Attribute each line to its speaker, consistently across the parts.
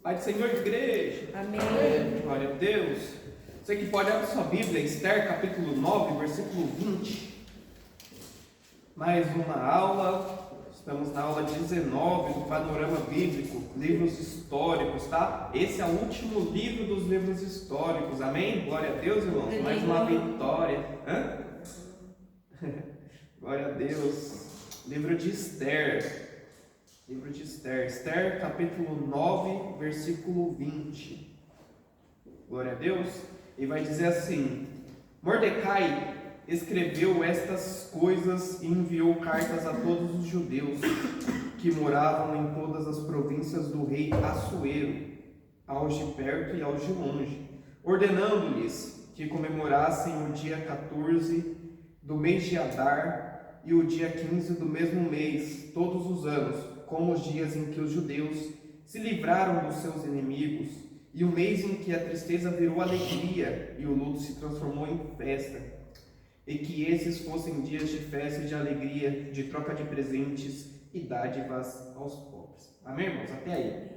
Speaker 1: Pai do Senhor, igreja.
Speaker 2: Amém.
Speaker 1: Glória a Deus. Você que pode abrir sua Bíblia, Esther, capítulo 9, versículo 20. Mais uma aula. Estamos na aula 19 do Panorama Bíblico, livros históricos, tá? Esse é o último livro dos livros históricos. Amém? Glória a Deus, irmãos.
Speaker 2: Amém.
Speaker 1: Mais uma vitória. Glória a Deus. Livro de Esther. Livro de Esther. Esther, capítulo 9, versículo 20. Glória a Deus. E vai dizer assim: Mordecai escreveu estas coisas e enviou cartas a todos os judeus que moravam em todas as províncias do rei Assuero, aos de perto e aos de longe, ordenando-lhes que comemorassem o dia 14 do mês de Adar e o dia 15 do mesmo mês, todos os anos, como os dias em que os judeus se livraram dos seus inimigos, e o mês em que a tristeza virou alegria e o luto se transformou em festa, e que esses fossem dias de festa e de alegria, de troca de presentes e dádivas aos pobres. Amém, irmãos? Até aí.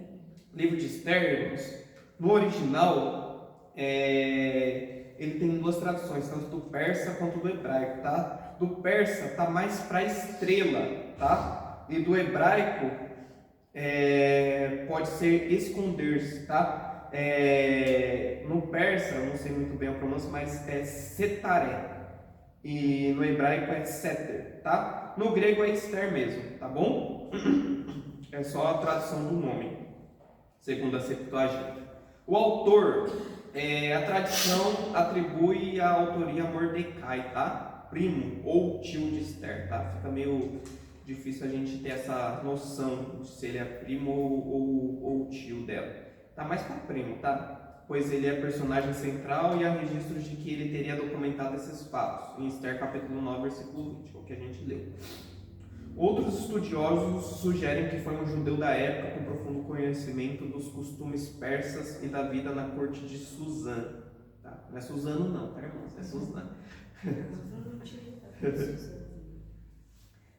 Speaker 1: Livro de Esther, irmãos, no original, ele tem duas traduções, tanto do persa quanto do hebraico, tá? Do persa tá mais para estrela, tá? E do hebraico pode ser esconder-se, tá? No persa, eu não sei muito bem a pronúncia, mas é setaré. E no hebraico é seter, tá? No grego é Esther mesmo, tá bom? É só a tradução do nome, segundo a Septuaginta. O autor, a tradição atribui a autoria a Mordecai, tá? Primo ou tio de Esther, tá? Fica meio difícil a gente ter essa noção de se ele é primo ou tio dela. Tá mais para primo, tá? Pois ele é personagem central e há registros de que ele teria documentado esses fatos, em Esther capítulo 9, versículo 20, o que a gente leu. Outros estudiosos sugerem que foi um judeu da época com profundo conhecimento dos costumes persas e da vida na corte de Suzã. Tá? Não é Suzano não, tá, irmãos? É Suzã.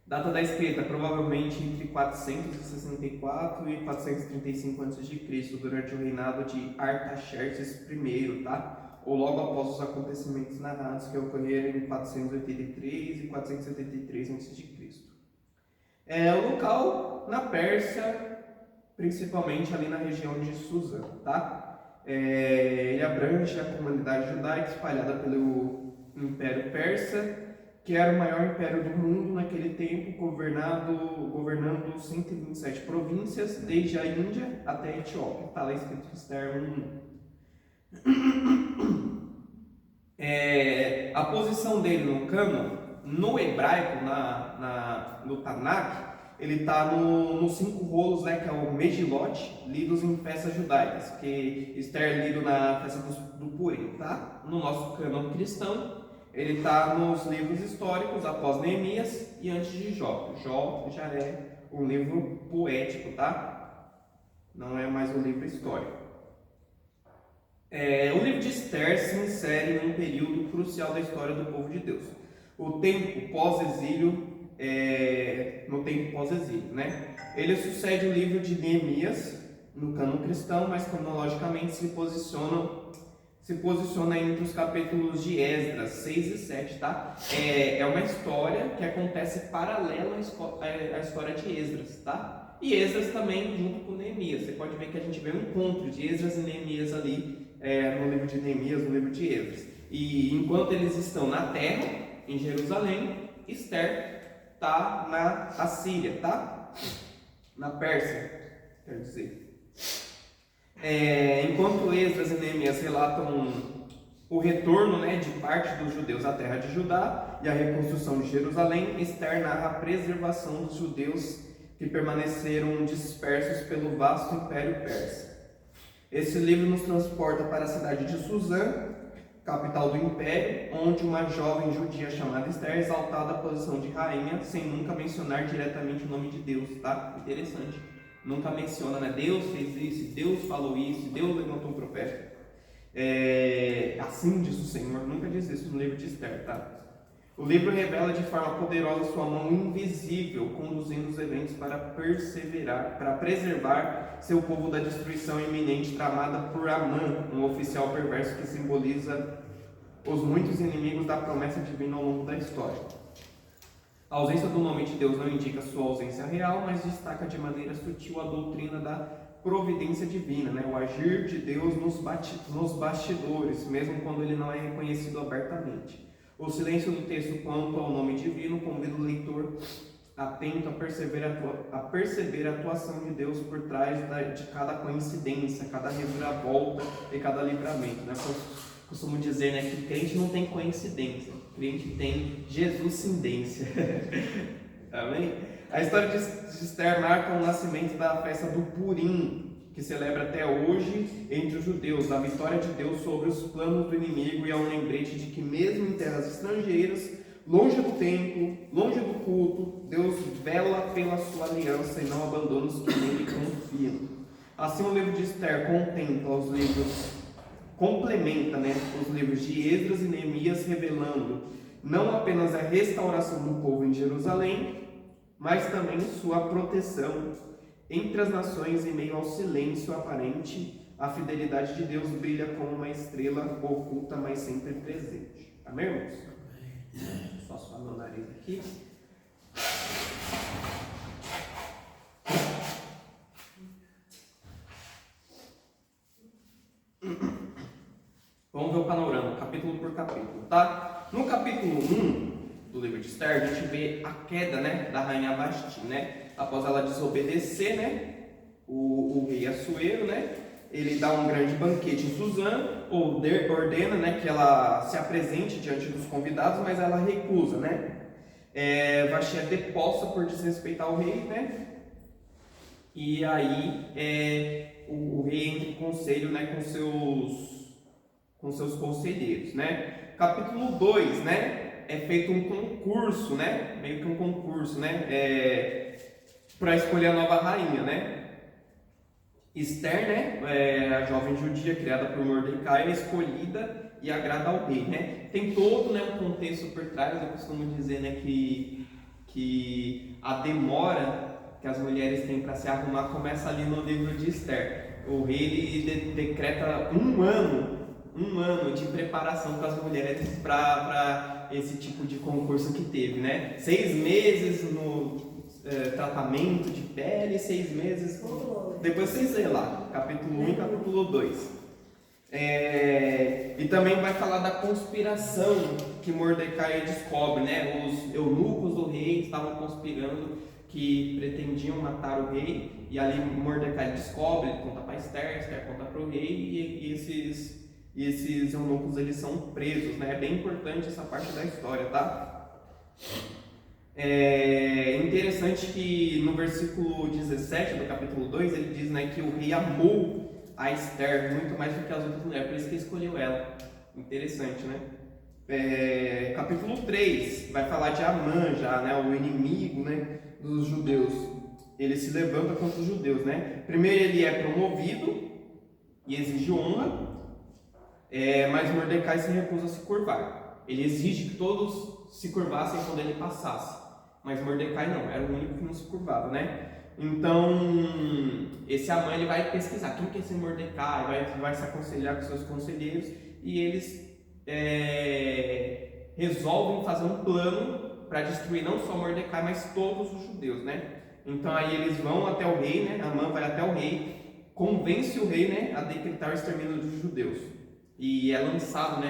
Speaker 1: Data da escrita, provavelmente entre 464 e 435 a.C., durante o reinado de Artaxerxes I, tá? Ou logo após os acontecimentos narrados que ocorreram em 483 e 473 a.C. O local na Pérsia, principalmente ali na região de Suzã, tá? Ele abrange a comunidade judaica espalhada pelo Império Persa, que era o maior império do mundo naquele tempo, governando 127 províncias, desde a Índia até a Etiópia. Está lá escrito em Esther 1:1. A posição dele no cânon, no hebraico, no Tanakh, ele está nos 5 rolos, né, que é o Megilot, lidos em festas judaicas, que Esther é lido na festa do Purim, tá? No nosso cânon cristão, ele está nos livros históricos após Neemias e antes de Jó. Jó já é um livro poético, tá? Não é mais um livro histórico. O livro de Esther se insere em um período crucial da história do povo de Deus. O tempo pós-exílio, no tempo pós-exílio, né? Ele sucede o livro de Neemias no cânon cristão, mas cronologicamente se posiciona entre os capítulos de Esdras 6 e 7, tá? É uma história que acontece paralela à história de Esdras, tá? E Esdras também junto com Neemias. Você pode ver que a gente vê um encontro de Esdras e Neemias ali no livro de Neemias, no livro de Esdras. E enquanto eles estão na terra, em Jerusalém, Esther está na Assíria, tá? Na Pérsia, quer dizer. Enquanto Esdras e Neemias relatam o retorno, né, de parte dos judeus à terra de Judá e a reconstrução de Jerusalém, Esther narra a preservação dos judeus que permaneceram dispersos pelo vasto império persa. Esse livro nos transporta para a cidade de Suzã, capital do império, onde uma jovem judia chamada Esther é exaltada à posição de rainha, sem nunca mencionar diretamente o nome de Deus, tá? Interessante. Nunca menciona, né? Deus fez isso, Deus falou isso, Deus levantou um profeta. Assim diz o Senhor, nunca diz isso no livro de Esther, tá? O livro revela de forma poderosa sua mão invisível, conduzindo os eventos para preservar seu povo da destruição iminente tramada por Amã, um oficial perverso que simboliza os muitos inimigos da promessa divina ao longo da história. A ausência do nome de Deus não indica sua ausência real, mas destaca de maneira sutil a doutrina da providência divina, o agir de Deus nos bastidores, mesmo quando ele não é reconhecido abertamente. O silêncio do texto quanto ao nome divino convida o leitor atento a perceber a atuação de Deus por trás de cada coincidência, cada reviravolta e cada livramento. Eu costumo dizer que crente não tem coincidência, crente tem Jesuscindência. Amém? A história de Esther marca o nascimento da festa do Purim, que celebra até hoje entre os judeus, a vitória de Deus sobre os planos do inimigo, e é um lembrete de que mesmo em terras estrangeiras, longe do templo, longe do culto, Deus vela pela sua aliança e não abandona os que nele confiam. Assim, o livro de Esther complementa os livros de Esdras e Neemias, revelando não apenas a restauração do povo em Jerusalém, mas também sua proteção entre as nações. Em meio ao silêncio aparente, a fidelidade de Deus brilha como uma estrela oculta, mas sempre presente. Amém, irmãos? Só suar meu nariz aqui. Vamos ver o panorama, capítulo por capítulo, tá? No capítulo 1 do livro de Esther, a gente vê a queda, da rainha Vasti, após ela desobedecer, o rei Assuero, ele dá um grande banquete em Suzã, ordena, que ela se apresente diante dos convidados, mas ela recusa, Vasti é deposta por desrespeitar o rei, e aí o rei entra em conselho, com seus conselheiros, Capítulo 2, é feito um concurso, meio que um concurso, para escolher a nova rainha, Esther, a jovem judia criada por Mordecai, é escolhida e agrada ao rei, Tem todo, um contexto por trás. Eu costumo dizer, que a demora que as mulheres têm para se arrumar começa ali no livro de Esther. O rei ele decreta um ano de preparação para as mulheres para esse tipo de concurso que teve, 6 meses no tratamento de pele, 6 meses. Depois vocês lêem lá, capítulo 1 e capítulo 2. E também vai falar da conspiração que Mordecai descobre, Os eunucos do rei estavam conspirando, que pretendiam matar o rei, e ali Mordecai descobre, ele conta para Esther conta para o rei, e esses eunucos eles são presos, É bem importante essa parte da história, tá? É interessante que no versículo 17 do capítulo 2 ele diz, que o rei amou a Esther muito mais do que as outras mulheres, por isso que escolheu ela. Interessante, Capítulo 3 vai falar de Amã já, o inimigo, dos judeus. Ele se levanta contra os judeus, Primeiro ele é promovido e exige honra, mas Mordecai se recusa a se curvar. Ele exige que todos se curvassem quando ele passasse, mas Mordecai não, era o único que não se curvava, Então, esse Amã ele vai pesquisar quem que é esse Mordecai, vai se aconselhar com seus conselheiros, e eles resolvem fazer um plano para destruir não só Mordecai, mas todos os judeus, Então aí eles vão até o rei, Amã vai até o rei, convence o rei, a decretar o extermínio dos judeus, e é lançado,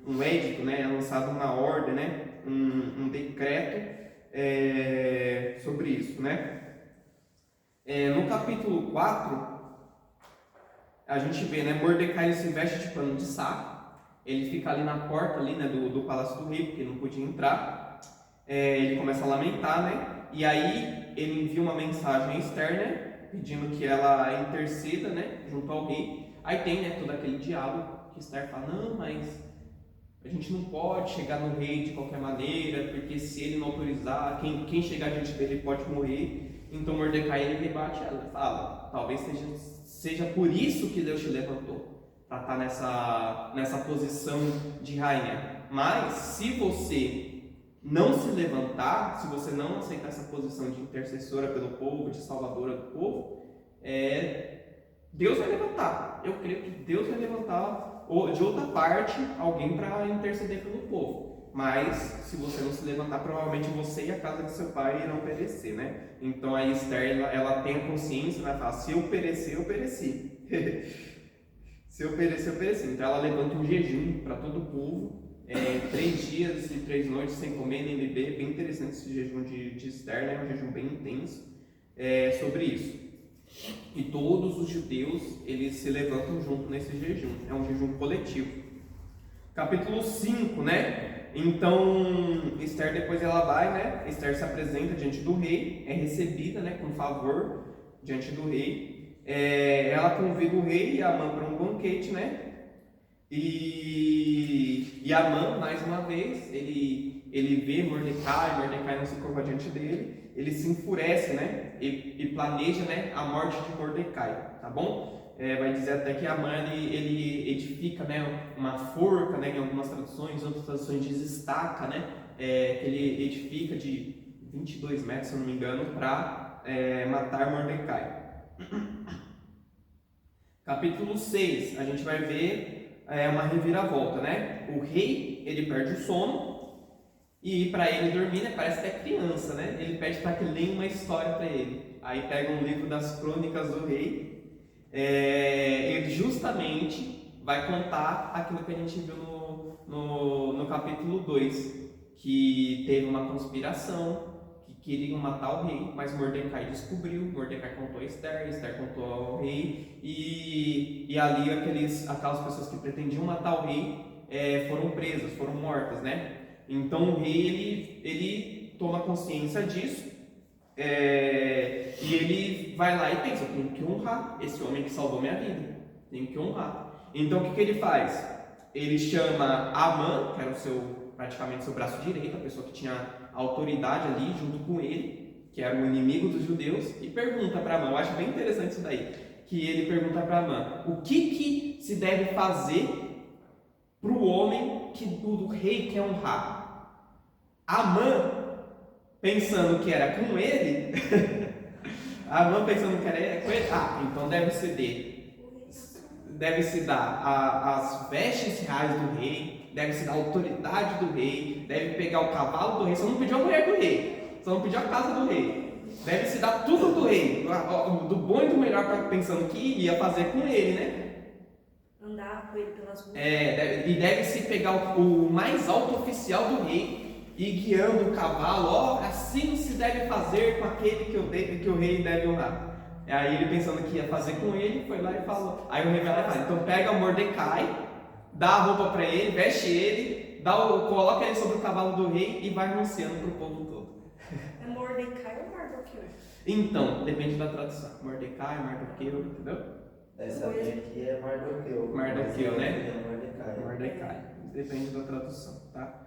Speaker 1: um edito, é lançado uma ordem, um decreto sobre isso, No capítulo 4 a gente vê, Mordecai ele se veste de pano de saco, ele fica ali na porta ali, do palácio do rei, porque não podia entrar. Ele começa a lamentar, e aí ele envia uma mensagem a Esther, pedindo que ela interceda, junto ao rei. Aí tem, todo aquele diálogo que Esther fala, não, mas a gente não pode chegar no rei de qualquer maneira, porque se ele não autorizar, quem chegar diante dele pode morrer. Então Mordecai ele rebate ela e fala, talvez seja por isso que Deus te levantou, para estar nessa posição de rainha. Mas se você não se levantar, se você não aceitar essa posição de intercessora pelo povo, de salvadora do povo, Deus vai levantar. Eu creio que Deus vai levantar de outra parte alguém para interceder pelo povo. Mas se você não se levantar, provavelmente você e a casa de seu pai irão perecer, né? Então a Esther, ela tem a consciência, vai falar, se eu perecer, eu pereci. Se eu perecer, eu pereci. Então ela levanta um jejum para todo o povo. 3 dias e 3 noites sem comer nem beber. Bem interessante esse jejum de Esther, né? Um jejum bem intenso sobre isso. E todos os judeus, eles se levantam junto nesse jejum. É um jejum coletivo. Capítulo 5, né? Então Esther depois ela vai, né? Esther se apresenta diante do rei, é recebida, né, com favor diante do rei. Ela convida o rei e Amã para um banquete, né? E Amã, mais uma vez, ele vê Mordecai não se curva diante dele, ele se enfurece, né? E planeja, né, a morte de Mordecai, tá bom? Vai dizer até que Amã ele edifica, né, uma forca, né, em algumas traduções, outras traduções diz estaca, né? Que ele edifica de 22 metros, se eu não me engano, para matar Mordecai. Capítulo 6, a gente vai ver uma reviravolta, né? O rei, ele perde o sono e para ele dormir, né, parece que é criança, né? Ele pede para que leia uma história para ele. Aí pega um livro das crônicas do rei, ele justamente vai contar aquilo que a gente viu no capítulo 2, que teve uma conspiração, queriam matar o rei, mas Mordecai descobriu, Mordecai contou a Esther, Esther contou ao rei, e ali aquelas pessoas que pretendiam matar o rei foram presas, foram mortas, né? Então o rei, ele toma consciência disso, e ele vai lá e pensa, eu tenho que honrar esse homem que salvou minha vida, tenho que honrar. Então o que ele faz? Ele chama Amã, que era praticamente seu braço direito, a pessoa que tinha autoridade ali junto com ele, que era o inimigo dos judeus, e pergunta para Amã, eu acho bem interessante isso daí, que ele pergunta para Amã, o que se deve fazer para o homem que o rei quer honrar? Amã, pensando que era com ele, Amã pensando que era com ele, então deve-se dar as vestes reais do rei, deve-se dar a autoridade do rei, deve pegar o cavalo do rei, só não pediu a mulher do rei, só não pediu a casa do rei, deve-se dar tudo do rei, do bom e do melhor, pensando que ia fazer com ele, né?
Speaker 2: Andar com ele pelas ruas.
Speaker 1: E deve-se pegar o mais alto oficial do rei e guiando o cavalo, assim se deve fazer com aquele que o rei deve honrar. Aí ele pensando que ia fazer com ele, foi lá e falou. Aí o rei vai lá e fala, então pega o Mordecai, dá a roupa para ele, veste ele, coloca ele sobre o cavalo do rei e vai anunciando para o povo todo.
Speaker 2: É Mordecai ou Mardoqueu?
Speaker 1: Então, depende da tradução. Mordecai, Mardoqueu, entendeu?
Speaker 3: Essa minha aqui é Mardoqueu.
Speaker 1: Mardoqueu, né?
Speaker 3: É
Speaker 1: Mordecai. Depende da tradução, tá?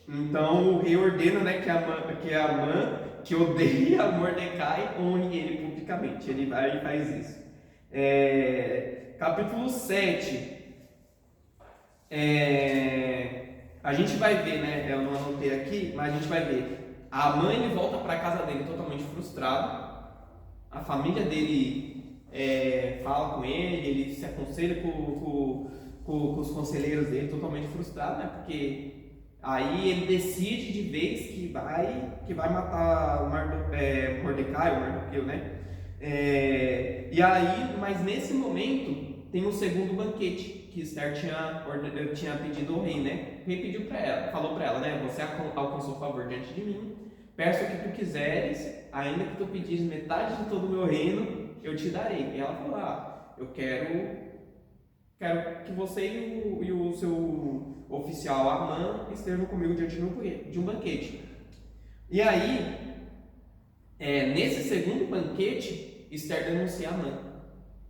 Speaker 1: Então o rei ordena, né, que Amã, que odeia Mordecai, honre ele publicamente. Ele vai e faz isso. Capítulo 7. A gente vai ver, né? Eu não anotei aqui, mas a gente vai ver. Amã, ele volta para a casa dele totalmente frustrado. A família dele fala com ele se aconselha com os conselheiros dele, totalmente frustrado, né? Porque aí ele decide de vez que vai matar o Mordecai, o Mardoqueu, né? E aí, mas nesse momento tem um segundo banquete que Esther tinha pedido ao rei, né? O rei pediu para ela, falou para ela, né? Você alcançou favor diante de mim, peço o que tu quiseres, ainda que tu pedires metade de todo o meu reino, eu te darei. E ela falou, eu quero que você e o seu oficial Amã estejam comigo diante de um banquete. E aí, nesse segundo banquete, Esther denuncia Amã.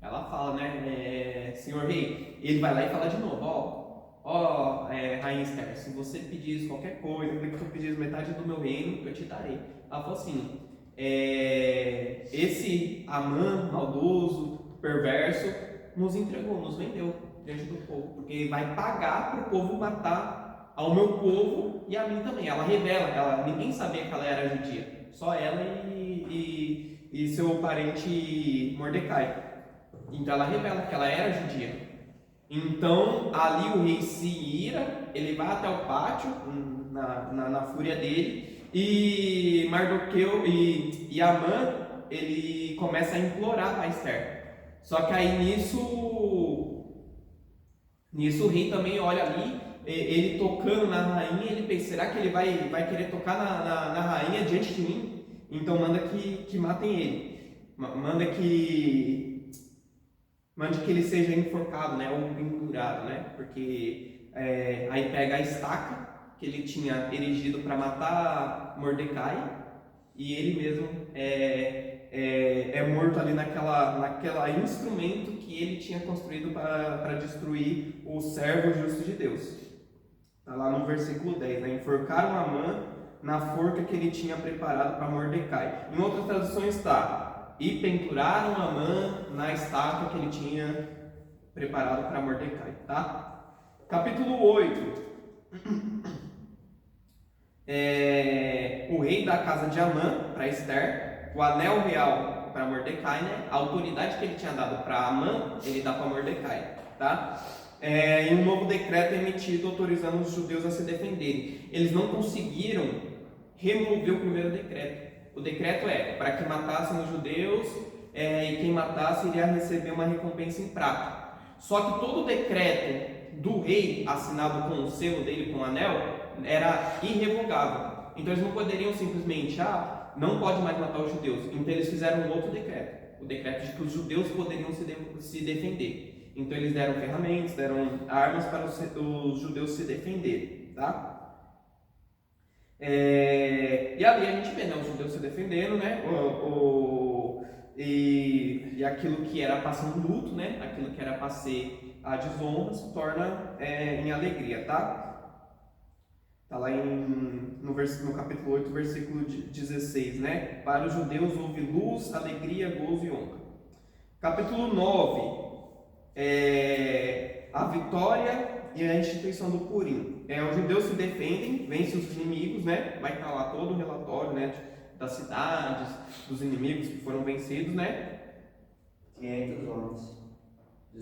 Speaker 1: Ela fala, né, senhor rei, ele vai lá e fala de novo, rainha Esther, se você pedires qualquer coisa, que tu pedires metade do meu reino, eu te darei. Ela falou assim, esse Amã maldoso, perverso, nos entregou, nos vendeu diante do povo, porque ele vai pagar para o povo matar ao meu povo e a mim também. Ela revela, ninguém sabia que ela era judia, só ela e seu parente Mordecai. Então ela revela que ela era judia. Então ali o rei se ira, ele vai até o pátio, na fúria dele, e Mardoqueu e Amã, ele começa a implorar a Esther. Só que aí nisso o rei também olha ali, ele tocando na rainha, ele pensa, será que ele vai querer tocar na rainha diante de mim? Então manda que matem ele, mande que ele seja enforcado, né, ou pendurado, né, porque aí pega a estaca que ele tinha erigido para matar Mordecai, e ele mesmo é morto ali naquela instrumento que ele tinha construído para destruir o servo justo de Deus. Está lá no versículo 10, né? Enforcaram Amã na forca que ele tinha preparado para Mordecai. Em outras traduções está: e penduraram Amã na estaca que ele tinha preparado para Mordecai, tá? Capítulo 8. O rei dá a casa de Amã para Esther, o anel real para Mordecai, né? A autoridade que ele tinha dado para Amã, ele dá para Mordecai, tá? E um novo decreto é emitido autorizando os judeus a se defenderem. Eles não conseguiram remover o primeiro decreto. O decreto para que matassem os judeus, e quem matasse iria receber uma recompensa em prata. Só que todo o decreto do rei, assinado com o selo dele, com o anel, era irrevogável. Então eles não poderiam simplesmente, não pode mais matar os judeus. Então eles fizeram um outro decreto, o decreto de que os judeus poderiam se defender. Então eles deram ferramentas, deram armas para os judeus se defenderem, tá? E ali a gente vê, né, os judeus se defendendo, né? E aquilo que era para ser um luto, né? Aquilo que era para ser a desonra se torna em alegria, tá? Está lá no capítulo 8, versículo 16, né? Para os judeus houve luz, alegria, gozo e honra. Capítulo 9, a vitória e a instituição do Purim. Os judeus se defendem, vencem os inimigos, né? Vai estar lá todo o relatório, né? Das cidades, dos inimigos que foram vencidos, né?
Speaker 3: 500 homens.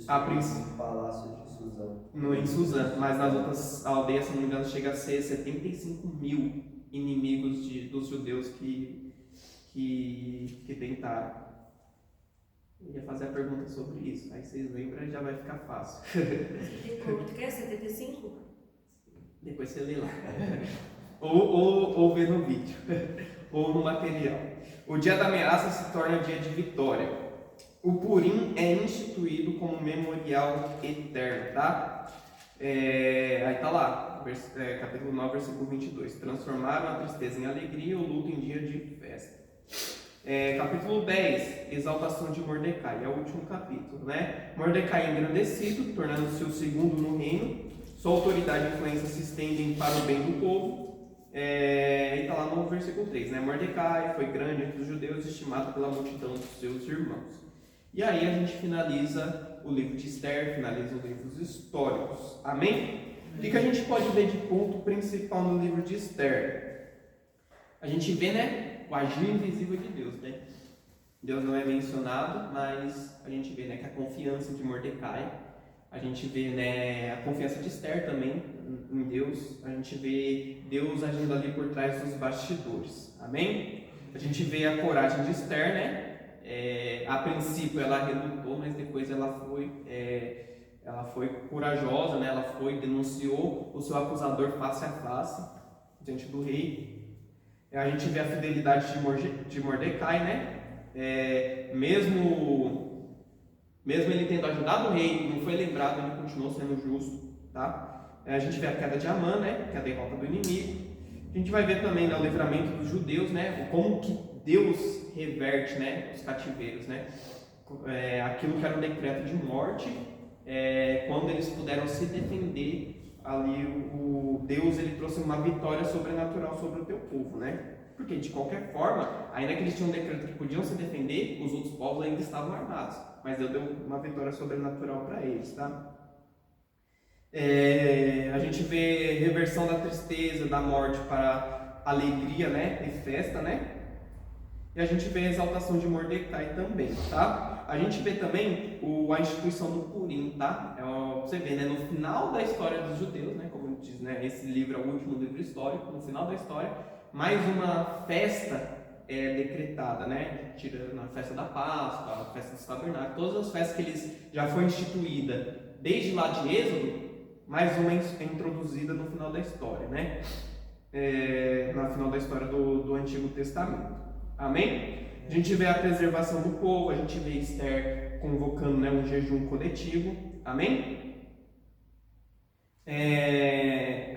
Speaker 1: A princípio.
Speaker 3: No palácio de Suzã.
Speaker 1: Em Suzã, mas nas outras aldeias, se não me engano, chega a ser 75 mil inimigos dos judeus que tentaram. Eu ia fazer a pergunta sobre isso, aí vocês lembram e já vai ficar fácil.
Speaker 2: Quanto que é? 75?
Speaker 1: Depois você lê lá. ou vê no vídeo, ou no material. O dia da ameaça se torna dia de vitória. O Purim é instituído como memorial eterno, tá? Aí tá lá, capítulo 9, versículo 22. Transformaram a tristeza em alegria, o luto em dia de festa. Capítulo 10, exaltação de Mordecai, é o último capítulo, né? Mordecai engrandecido, tornando-se o segundo no reino, sua autoridade e influência se estendem para o bem do povo, e está lá no versículo 3, né? Mordecai foi grande entre os judeus, estimado pela multidão dos seus irmãos. E aí a gente finaliza o livro de Esther, finaliza os livros históricos, amém? O que a gente pode ver de ponto principal no livro de Esther? A gente vê, né? O agir invisível de Deus, né? Deus não é mencionado, mas a gente vê, né, que a confiança de Mordecai, a gente vê, né, a confiança de Esther também em Deus, a gente vê Deus agindo ali por trás dos bastidores, amém? A gente vê a coragem de Esther, né? A princípio ela relutou, mas depois ela foi corajosa, né? Ela denunciou o seu acusador face a face diante do rei. A gente vê a fidelidade de Mordecai, né? Mesmo ele tendo ajudado o rei, não foi lembrado, ele continuou sendo justo, tá? A gente vê a queda de Amã, né? Que é a derrota do inimigo. A gente vai ver também, né, o livramento dos judeus, né? Como que Deus reverte, né, os cativeiros, né? Aquilo que era um decreto de morte, quando eles puderam se defender, ali Deus ele trouxe uma vitória sobrenatural sobre o teu povo, né? Porque de qualquer forma, ainda que eles tinham um decreto que podiam se defender, os outros povos ainda estavam armados, mas Deus deu uma vitória sobrenatural para eles, tá? A gente vê reversão da tristeza, da morte para alegria, né? E festa, né? E a gente vê a exaltação de Mordecai também, tá? A gente vê também a instituição do Purim, tá? Você vê, né? No final da história dos judeus, né? Como diz, né? Esse livro é o último livro histórico. No final da história, mais uma festa é decretada, né? Tirando a festa da Páscoa, a festa dos tabernáculos, todas as festas que eles já foi instituída desde lá de Êxodo, mais uma é introduzida no final da história, né? No final da história do Antigo Testamento. Amém? A gente vê a preservação do povo, a gente vê Esther convocando, né, um jejum coletivo. Amém?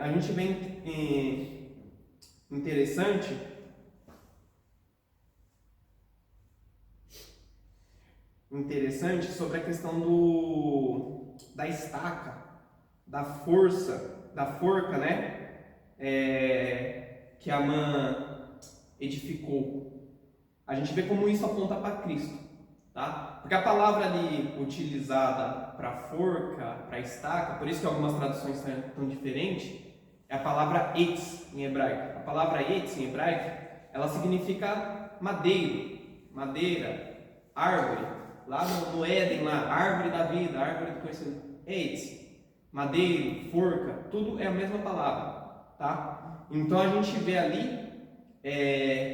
Speaker 1: A gente vê interessante sobre a questão da estaca, da forca, né? Que Amã edificou. A gente vê como isso aponta para Cristo, tá? Porque a palavra ali utilizada para forca, para estaca, por isso que algumas traduções são diferentes, é a palavra etz em hebraico. A palavra etz em hebraico, ela significa madeira, árvore. Lá no Éden, lá, árvore da vida, árvore do conhecimento. Etz, madeiro, forca, tudo é a mesma palavra, tá? Então a gente vê ali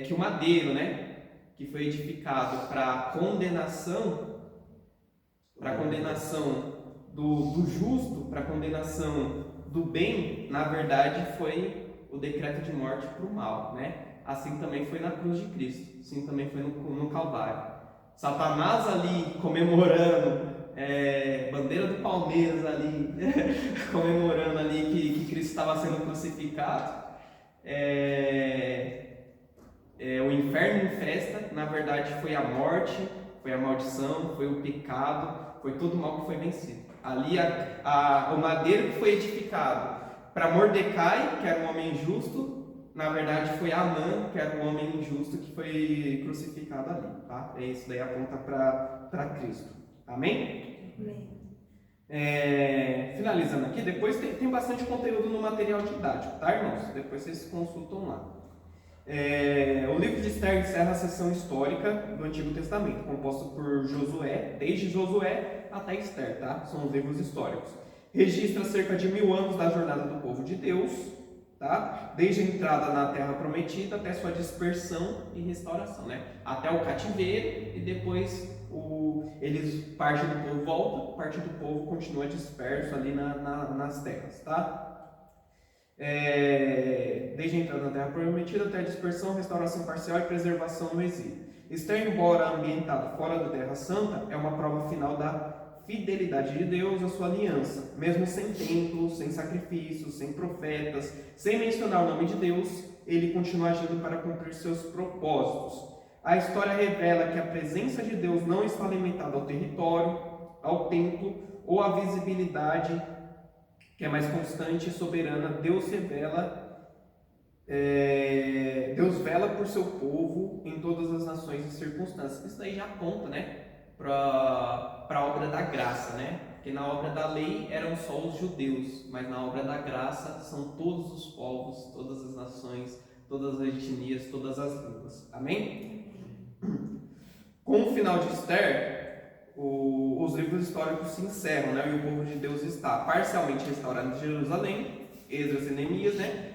Speaker 1: que o madeiro, né? Que foi edificado para condenação do justo, para condenação do bem, na verdade foi o decreto de morte para o mal, né? Assim também foi na cruz de Cristo, assim também foi no Calvário. Satanás ali comemorando, bandeira do Palmeiras ali, comemorando ali que Cristo estava sendo crucificado. O inferno em festa, na verdade foi a morte, foi a maldição, foi o pecado, foi todo o mal que foi vencido. Ali o madeiro que foi edificado para Mordecai, que era um homem justo, na verdade foi Amã, que era um homem injusto, que foi crucificado ali, tá? Isso daí aponta para Cristo. Amém?
Speaker 2: Amém.
Speaker 1: Finalizando aqui, depois tem bastante conteúdo no material didático, tá, irmãos? Depois vocês consultam lá. O livro de Esther encerra a seção histórica do Antigo Testamento, composto por Josué, desde Josué até Esther, tá? São os livros históricos. Registra cerca de 1000 anos da jornada do povo de Deus, tá? Desde a entrada na Terra Prometida até sua dispersão e restauração, né? Até o cativeiro e depois parte do povo volta, parte do povo continua disperso ali nas terras, tá? Desde a entrada na Terra Prometida até a dispersão, restauração parcial e preservação no exílio. Esther, embora ambientado fora da Terra Santa, é uma prova final da fidelidade de Deus à sua aliança. Mesmo sem templo, sem sacrifícios, sem profetas, sem mencionar o nome de Deus, ele continua agindo para cumprir seus propósitos. A história revela que a presença de Deus não está limitada ao território, ao templo ou à visibilidade que é mais constante e soberana. Deus vela por seu povo em todas as nações e circunstâncias. Isso daí já aponta, né, para a obra da graça, né? Porque na obra da lei eram só os judeus, mas na obra da graça são todos os povos, todas as nações, todas as etnias, todas as línguas. Amém? Com o final de Esther, os livros históricos se encerram, né? E o povo de Deus está parcialmente restaurado em Jerusalém, Esdras e Neemias, né?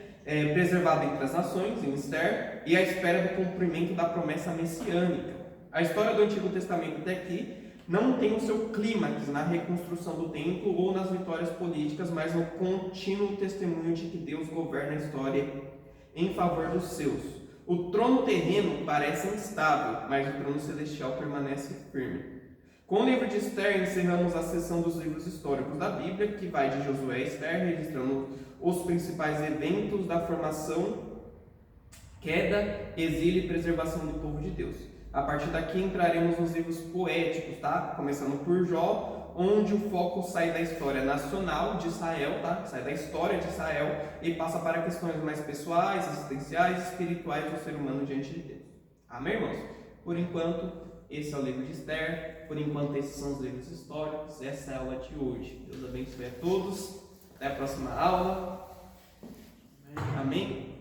Speaker 1: Preservado entre as nações, em Esther, e à espera do cumprimento da promessa messiânica. A história do Antigo Testamento até aqui não tem o seu clímax na reconstrução do templo ou nas vitórias políticas, mas no contínuo testemunho de que Deus governa a história em favor dos seus. O trono terreno parece instável, mas o trono celestial permanece firme. Com o livro de Esther, encerramos a seção dos livros históricos da Bíblia, que vai de Josué a Esther, registrando os principais eventos da formação, queda, exílio e preservação do povo de Deus. A partir daqui entraremos nos livros poéticos, tá? Começando por Jó, onde o foco sai da história nacional de Israel, tá? Sai da história de Israel e passa para questões mais pessoais, existenciais, espirituais do ser humano diante de Deus. Amém, irmãos? Por enquanto, esse é o livro de Esther. Por enquanto, esses são os livros históricos. Essa é a aula de hoje. Deus abençoe a todos. Até a próxima aula. Amém?